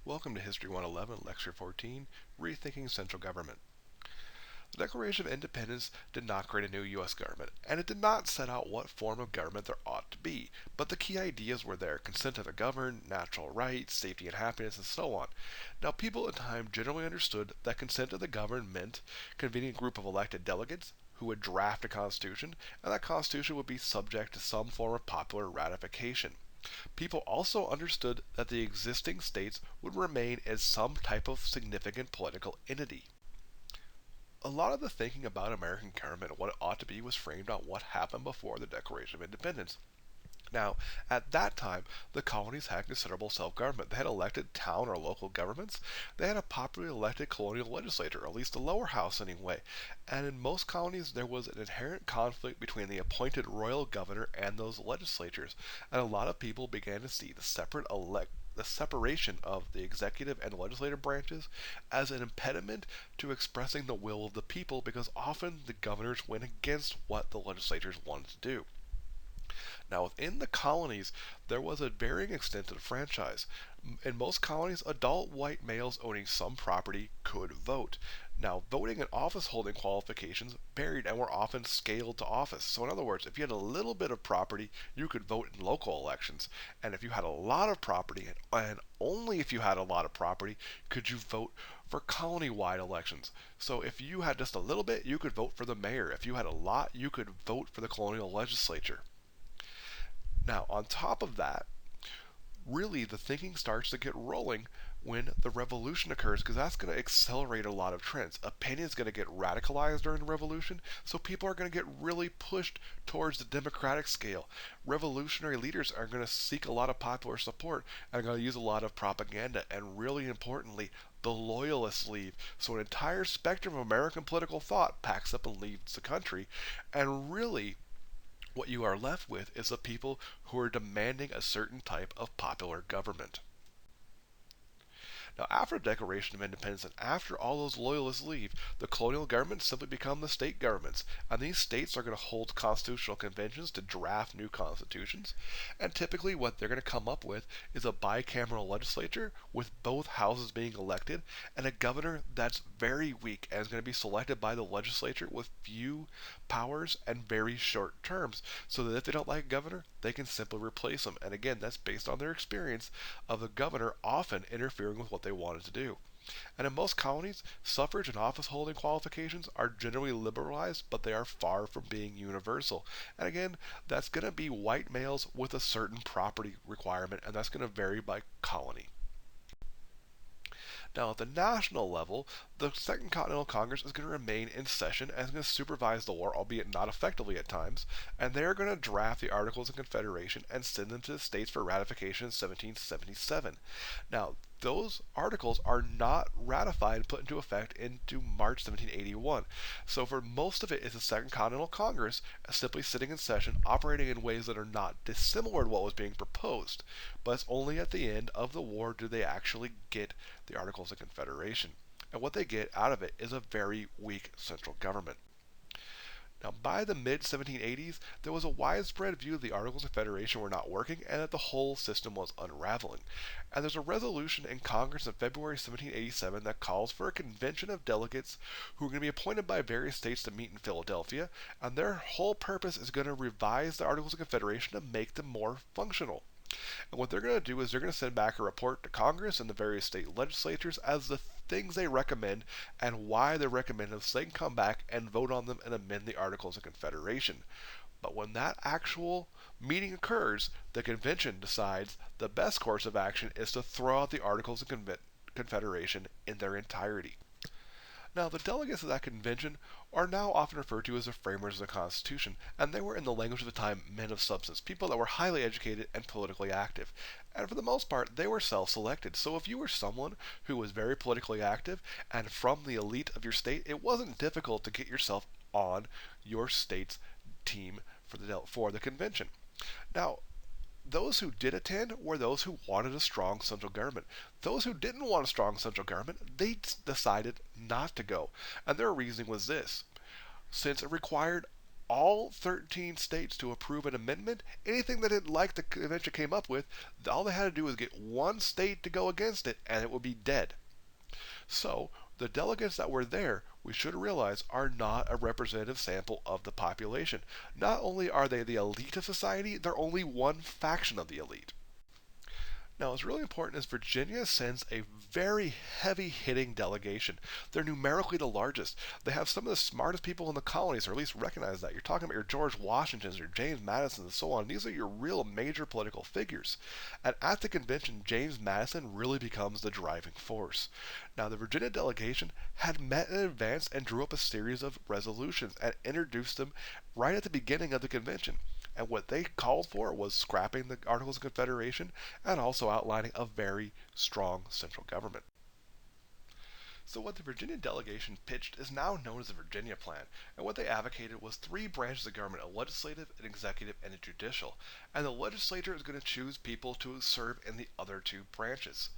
Welcome to History 111, Lecture 14, Rethinking Central Government. The Declaration of Independence did not create a new U.S. government, and it did not set out what form of government there ought to be, but the key ideas were there: consent to the governed, natural rights, safety and happiness, and so on. Now, people at the time generally understood that consent to the governed meant convening a group of elected delegates who would draft a constitution, and that constitution would be subject to some form of popular ratification. People also understood that the existing states would remain as some type of significant political entity. A lot of the thinking about American government and what it ought to be was framed on what happened before the Declaration of Independence. Now, at that time, the colonies had considerable self-government. They had elected town or local governments. They had a popularly elected colonial legislature, or at least the lower house anyway. And in most colonies, there was an inherent conflict between the appointed royal governor and those legislatures. And a lot of people began to see the separation of the executive and legislative branches as an impediment to expressing the will of the people, because often the governors went against what the legislatures wanted to do. Now, within the colonies, there was a varying extent to the franchise. In most colonies, adult white males owning some property could vote. Now, voting and office holding qualifications varied and were often scaled to office. So, in other words, if you had a little bit of property, you could vote in local elections. And if you had a lot of property, and only if you had a lot of property, could you vote for colony-wide elections. So, if you had just a little bit, you could vote for the mayor. If you had a lot, you could vote for the colonial legislature. Now, on top of that, really the thinking starts to get rolling when the revolution occurs, because that's going to accelerate a lot of trends. Opinion is going to get radicalized during the revolution, so people are going to get really pushed towards the democratic scale. Revolutionary leaders are going to seek a lot of popular support and are going to use a lot of propaganda, and really importantly, the loyalists leave. So an entire spectrum of American political thought packs up and leaves the country, and really what you are left with is the people who are demanding a certain type of popular government. Now, after the Declaration of Independence and after all those loyalists leave, the colonial governments simply become the state governments, and these states are going to hold constitutional conventions to draft new constitutions, and typically what they're going to come up with is a bicameral legislature with both houses being elected, and a governor that's very weak and is going to be selected by the legislature with few powers and very short terms, so that if they don't like a governor, they can simply replace him. And again, that's based on their experience of the governor often interfering with what they wanted to do. And in most colonies, suffrage and office holding qualifications are generally liberalized, but they are far from being universal. And again, that's going to be white males with a certain property requirement, and that's going to vary by colony. Now, at the national level, the Second Continental Congress is going to remain in session and is going to supervise the war, albeit not effectively at times, and they are going to draft the Articles of Confederation and send them to the states for ratification in 1777. Now, those articles are not ratified and put into effect into March 1781. So for most of it is the Second Continental Congress simply sitting in session, operating in ways that are not dissimilar to what was being proposed. But it's only at the end of the war do they actually get the Articles of Confederation. And what they get out of it is a very weak central government. Now, by the mid-1780s, there was a widespread view that the Articles of Confederation were not working and that the whole system was unraveling. And there's a resolution in Congress in February 1787 that calls for a convention of delegates who are going to be appointed by various states to meet in Philadelphia, and their whole purpose is going to revise the Articles of Confederation to make them more functional. And what they're going to do is they're going to send back a report to Congress and the various state legislatures as the things they recommend and why they recommend them, so they can come back and vote on them and amend the Articles of Confederation. But when that actual meeting occurs, the convention decides the best course of action is to throw out the Articles of Confederation in their entirety. Now, the delegates of that convention are now often referred to as the framers of the Constitution, and they were, in the language of the time, men of substance, people that were highly educated and politically active. And for the most part, they were self-selected. So if you were someone who was very politically active and from the elite of your state, it wasn't difficult to get yourself on your state's team for the convention. Now, those who did attend were those who wanted a strong central government. Those who didn't want a strong central government, they decided not to go. And their reasoning was this: since it required all 13 states to approve an amendment. Anything they didn't like the convention came up with, all they had to do was get one state to go against it, and it would be dead. So, the delegates that were there, we should realize, are not a representative sample of the population. Not only are they the elite of society, they're only one faction of the elite. Now, what's really important is Virginia sends a very heavy hitting delegation. They're numerically the largest. They have some of the smartest people in the colonies, or at least recognize that. You're talking about your George Washingtons, your James Madisons, and so on. These are your real major political figures. And at the convention, James Madison really becomes the driving force. Now, the Virginia delegation had met in advance and drew up a series of resolutions and introduced them right at the beginning of the convention. And what they called for was scrapping the Articles of Confederation and also outlining a very strong central government. So what the Virginia delegation pitched is now known as the Virginia Plan, and what they advocated was three branches of government: a legislative, an executive, and a judicial. And the legislature is going to choose people to serve in the other two branches.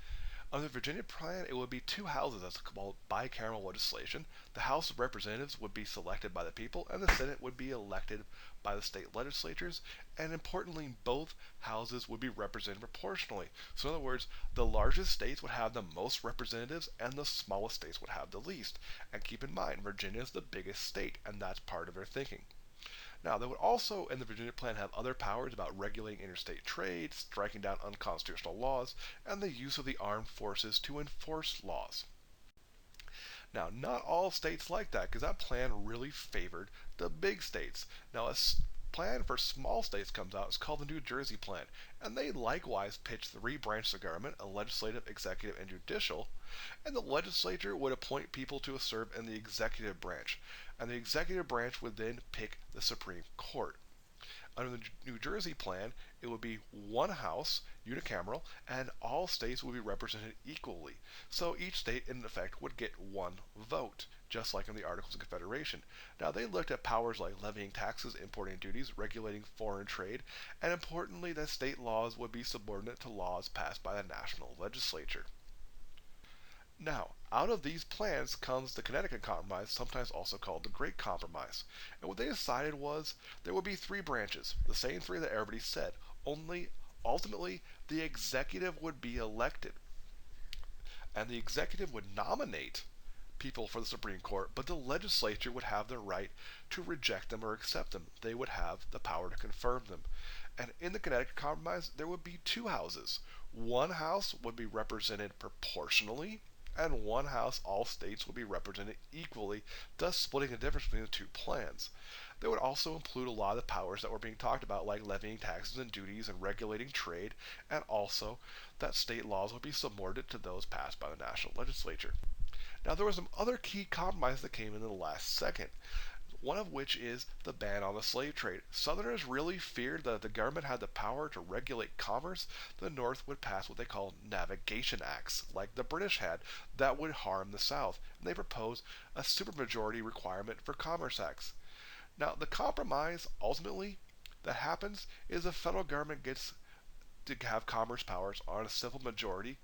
Under the Virginia plan, it would be two houses that's called bicameral legislation. The House of Representatives would be selected by the people, and the Senate would be elected by the state legislatures. And importantly, both houses would be represented proportionally. So, in other words, the largest states would have the most representatives, and the smallest states would have the least. And keep in mind, Virginia is the biggest state, and that's part of their thinking. Now, they would also, in the Virginia Plan, have other powers about regulating interstate trade, striking down unconstitutional laws, and the use of the armed forces to enforce laws. Now, not all states like that, because that plan really favored the big states. Now, plan for small states comes out. It's called the New Jersey Plan, and they likewise pitch three branches of government: a legislative, executive, and judicial. And the legislature would appoint people to serve in the executive branch, and the executive branch would then pick the Supreme Court. Under the New Jersey plan, it would be one house, unicameral, and all states would be represented equally. So each state, in effect, would get one vote, just like in the Articles of Confederation. Now, they looked at powers like levying taxes, importing duties, regulating foreign trade, and importantly, that state laws would be subordinate to laws passed by the national legislature. Now, out of these plans comes the Connecticut Compromise, sometimes also called the Great Compromise. And what they decided was there would be three branches, the same three that everybody said, only ultimately the executive would be elected. And the executive would nominate people for the Supreme Court, but the legislature would have the right to reject them or accept them. They would have the power to confirm them. And in the Connecticut Compromise, there would be two houses. One house would be represented proportionally, and one house, all states, would be represented equally, thus splitting the difference between the two plans. They would also include a lot of the powers that were being talked about, like levying taxes and duties and regulating trade, and also that state laws would be subordinate to those passed by the national legislature. Now, there were some other key compromises that came in the last second, one of which is the ban on the slave trade. Southerners really feared that if the government had the power to regulate commerce, the North would pass what they call navigation acts, like the British had, that would harm the South. And they proposed a supermajority requirement for commerce acts. Now, the compromise, ultimately, that happens is the federal government gets to have commerce powers on a civil majority,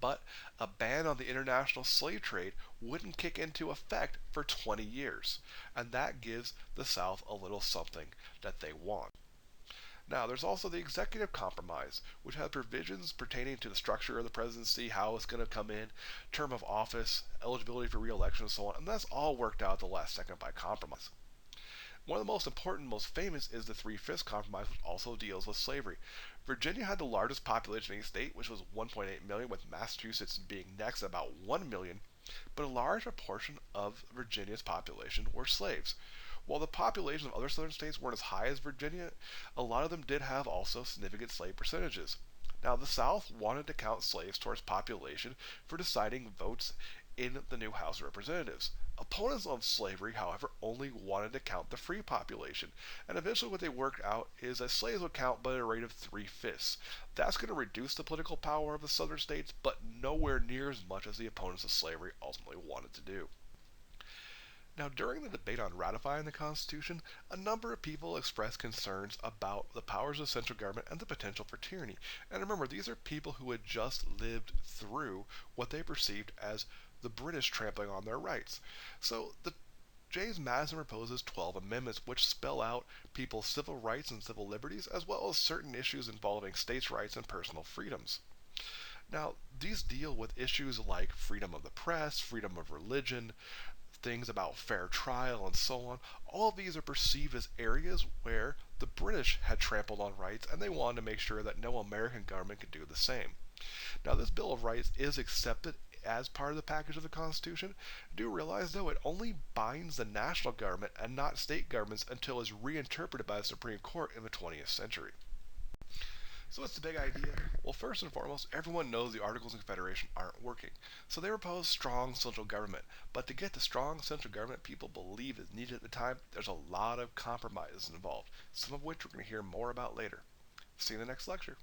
but a ban on the international slave trade wouldn't kick into effect for 20 years. And that gives the South a little something that they want. Now, there's also the executive compromise, which has provisions pertaining to the structure of the presidency, how it's going to come in, term of office, eligibility for re-election, and so on. And that's all worked out at the last second by compromise. One of the most important, most famous, is the Three-Fifths Compromise, which also deals with slavery. Virginia had the largest population of any state, which was 1.8 million, with Massachusetts being next at about 1 million, but a large proportion of Virginia's population were slaves. While the populations of other southern states weren't as high as Virginia, a lot of them did have also significant slave percentages. Now, the South wanted to count slaves towards population for deciding votes in the new House of Representatives. Opponents of slavery, however, only wanted to count the free population, and eventually what they worked out is that slaves would count by a rate of 3/5. That's going to reduce the political power of the southern states, but nowhere near as much as the opponents of slavery ultimately wanted to do. Now, during the debate on ratifying the Constitution, a number of people expressed concerns about the powers of central government and the potential for tyranny. And remember, these are people who had just lived through what they perceived as the British trampling on their rights. So the James Madison proposes 12 amendments which spell out people's civil rights and civil liberties, as well as certain issues involving states' rights and personal freedoms. Now, these deal with issues like freedom of the press, freedom of religion, things about fair trial, and so on. All of these are perceived as areas where the British had trampled on rights, and they wanted to make sure that no American government could do the same. Now, this Bill of Rights is accepted as part of the package of the Constitution. Do realize, though, it only binds the national government and not state governments until it's reinterpreted by the Supreme Court in the 20th century. So what's the big idea? Well, first and foremost, everyone knows the Articles of Confederation aren't working. So they propose strong central government. But to get the strong central government people believe is needed at the time, there's a lot of compromises involved, some of which we're going to hear more about later. See you in the next lecture.